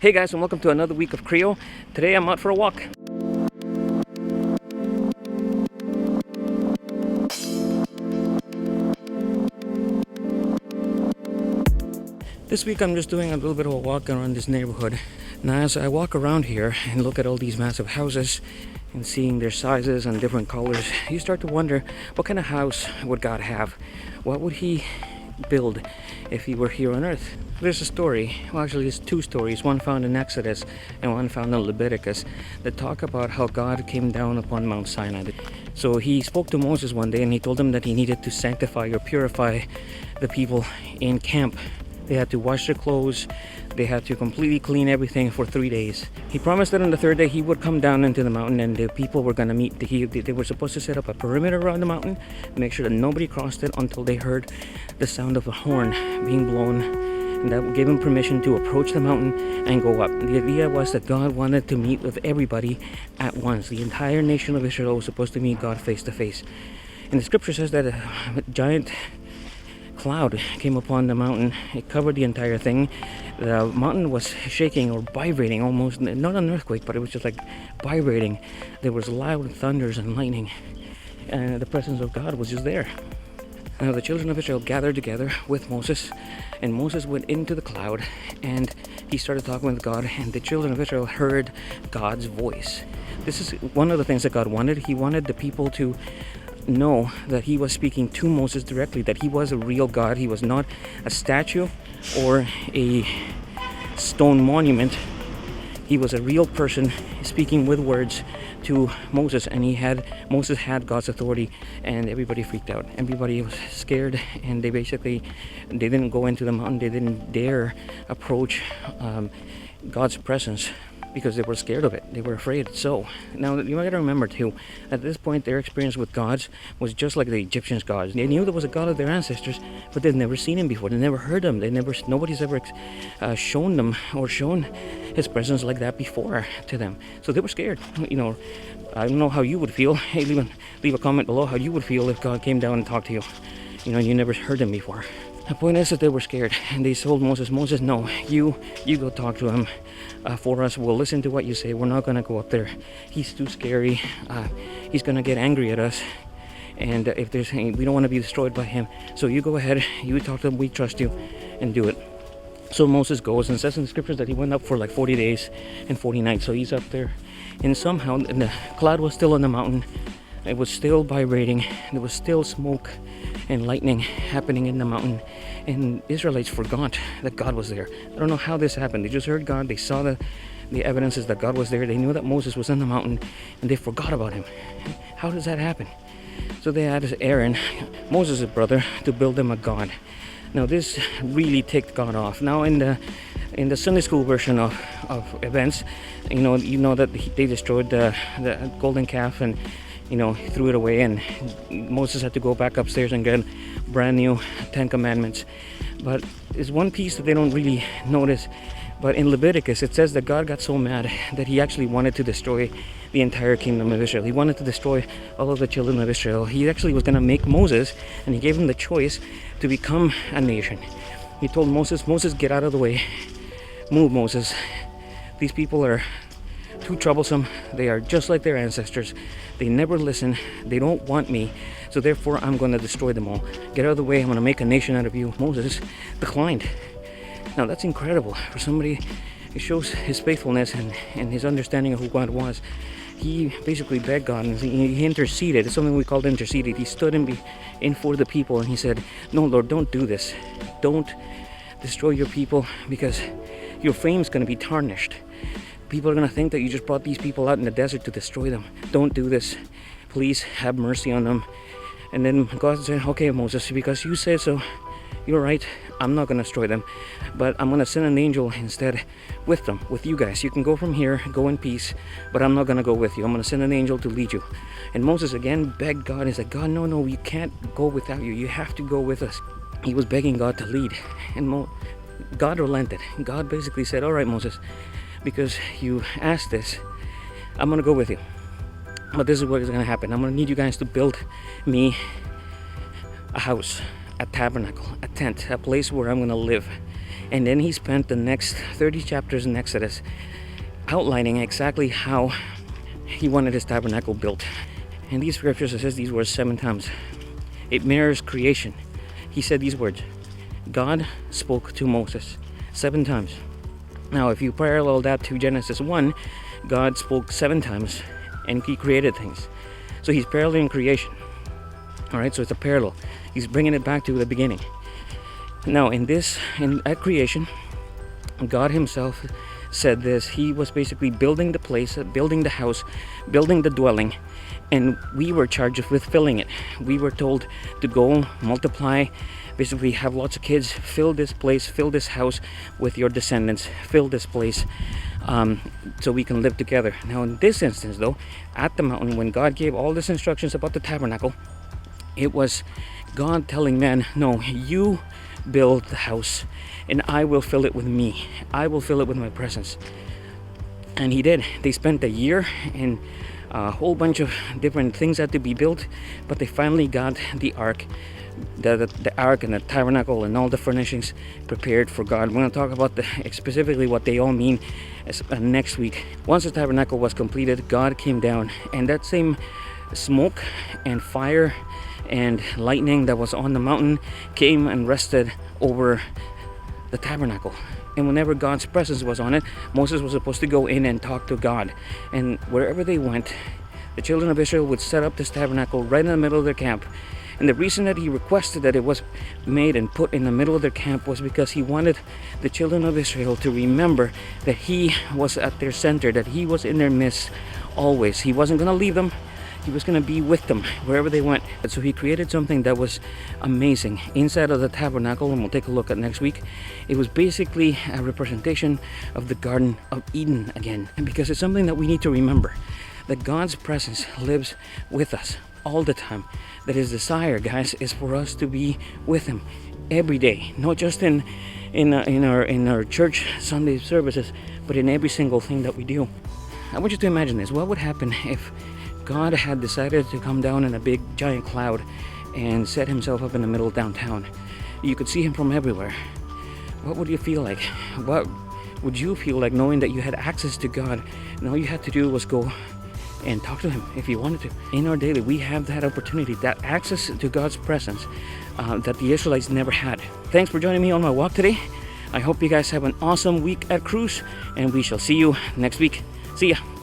Hey guys, and welcome to another week of Creo. Today I'm out for a walk. This week I'm just doing a little bit of a walk around this neighborhood. Now as I walk around here and look at all these massive houses and seeing their sizes and different colors, you start to wonder, what kind of house would God have? What would he build if he were here on earth? There's a story, well actually there's two stories, one found in Exodus and one found in Leviticus, that talk about how God came down upon Mount Sinai. So he spoke to Moses one day and he told him that he needed to sanctify or purify the people in camp. They had to wash their clothes, they had to completely clean everything for 3 days. He promised that on the third day he would come down into the mountain and the people were going to meet. They were supposed to set up a perimeter around the mountain, make sure that nobody crossed it until they heard the sound of a horn being blown, and that gave him permission to approach the mountain and go up. The idea was that God wanted to meet with everybody at once. The entire nation of Israel was supposed to meet God face to face. And the scripture says that a giant cloud came upon the mountain. It covered the entire thing. The mountain was shaking or vibrating, almost not an earthquake, but it was just like vibrating. There was loud thunders and lightning, and the presence of God was just there. Now the children of Israel gathered together with Moses, and Moses went into the cloud and he started talking with God, and the children of Israel heard God's voice. This is one of the things that God wanted. He wanted the people to know that he was speaking to Moses directly, that he was a real God. He was not a statue or a stone monument. He was a real person speaking with words to Moses, and Moses had God's authority, and everybody freaked out. Everybody was scared, and they didn't go into the mountain. They didn't dare approach God's presence because they were scared of it. They were afraid. So now you got to remember too, at this point their experience with gods was just like the Egyptians' gods. They knew there was a God of their ancestors, but they'd never seen him before. They never heard him. Nobody's ever shown them or shown his presence like that before to them. So they were scared. You know, I don't know how you would feel. Hey, leave a comment below how you would feel if God came down and talked to you. You know, you never heard him before. The point is that they were scared, and they told Moses, no, you go talk to him for us. We'll listen to what you say. We're not going to go up there. He's too scary. He's going to get angry at us, and we don't want to be destroyed by him. So you go ahead, you talk to him, we trust you, and do it. So Moses goes, and it says in the scriptures that he went up for like 40 days and 40 nights. So he's up there, and somehow the cloud was still on the mountain. It was still vibrating. There was still smoke and lightning happening in the mountain, and Israelites forgot that God was there. I don't know how this happened. They just heard God. They saw the evidences that God was there. They knew that Moses was in the mountain, and they forgot about him. How does that happen? So they had Aaron, Moses' brother, to build them a god. Now this really ticked God off. Now in the Sunday school version of events, you know that they destroyed the golden calf and threw it away, and Moses had to go back upstairs and get brand new 10 commandments. But there's one piece that they don't really notice. But in Leviticus, it says that God got so mad that he actually wanted to destroy the entire kingdom of Israel. He wanted to destroy all of the children of Israel. He actually was going to make Moses, and he gave him the choice to become a nation. He told Moses, get out of the way. Move, Moses. These people are too troublesome. They are just like their ancestors. They never listen. They don't want me. So therefore, I'm going to destroy them all. Get out of the way. I'm going to make a nation out of you. Moses declined. Now that's incredible for somebody. It shows his faithfulness and his understanding of who God was. He basically begged God, and he interceded. It's something we call interceded. He stood in for the people, and he said, no, Lord, don't do this. Don't destroy your people, because your fame's going to be tarnished. People are going to think that you just brought these people out in the desert to destroy them. Don't do this. Please have mercy on them. And then God said, okay, Moses, because you said so, you're right. I'm not going to destroy them, but I'm going to send an angel instead with them, with you guys. You can go from here, go in peace, but I'm not going to go with you. I'm going to send an angel to lead you. And Moses again begged God. He said, God, no, we can't go without you. You have to go with us. He was begging God to lead, and God relented. God basically said, all right, Moses, because you asked this, I'm going to go with you. But this is what is going to happen. I'm going to need you guys to build me a house, a tabernacle, a tent, a place where I'm going to live. And then he spent the next 30 chapters in Exodus outlining exactly how he wanted his tabernacle built. And these scriptures, it says these words 7 times. It mirrors creation. He said these words. God spoke to Moses 7 times. Now, if you parallel that to Genesis 1, God spoke 7 times and he created things. So he's paralleling creation. All right, so it's a parallel. He's bringing it back to the beginning. Now, at creation, God himself said this. He was basically building the place, building the house, building the dwelling, and we were charged with filling it. We were told to go multiply, basically have lots of kids, fill this place, fill this house with your descendants, fill this place, so we can live together. Now, in this instance, though, at the mountain, when God gave all these instructions about the tabernacle, it was God telling man, no, you build the house and I will fill it with me. I will fill it with my presence. And he did. They spent a year and a whole bunch of different things had to be built, but they finally got the ark, the ark and the tabernacle and all the furnishings prepared for God. We're going to talk about specifically what they all mean next week. Once the tabernacle was completed, God came down, and that same smoke and fire and lightning that was on the mountain came and rested over the tabernacle. And whenever God's presence was on it, Moses was supposed to go in and talk to God. And wherever they went, the children of Israel would set up this tabernacle right in the middle of their camp. And the reason that he requested that it was made and put in the middle of their camp was because he wanted the children of Israel to remember that he was at their center, that he was in their midst always. He wasn't going to leave them. He was going to be with them wherever they went. And so he created something that was amazing inside of the tabernacle, and we'll take a look at next week. It was basically a representation of the Garden of Eden again, because it's something that we need to remember, that God's presence lives with us all the time. That his desire, guys, is for us to be with him every day, not just in our church Sunday services, but in every single thing that we do. I want you to imagine this. What would happen if God had decided to come down in a big giant cloud and set himself up in the middle of downtown? You could see him from everywhere. What would you feel like? What would you feel like knowing that you had access to God and all you had to do was go and talk to him if you wanted to? In our daily, we have that opportunity, that access to God's presence that the Israelites never had. Thanks for joining me on my walk today. I hope you guys have an awesome week at Cruise, and we shall see you next week. See ya.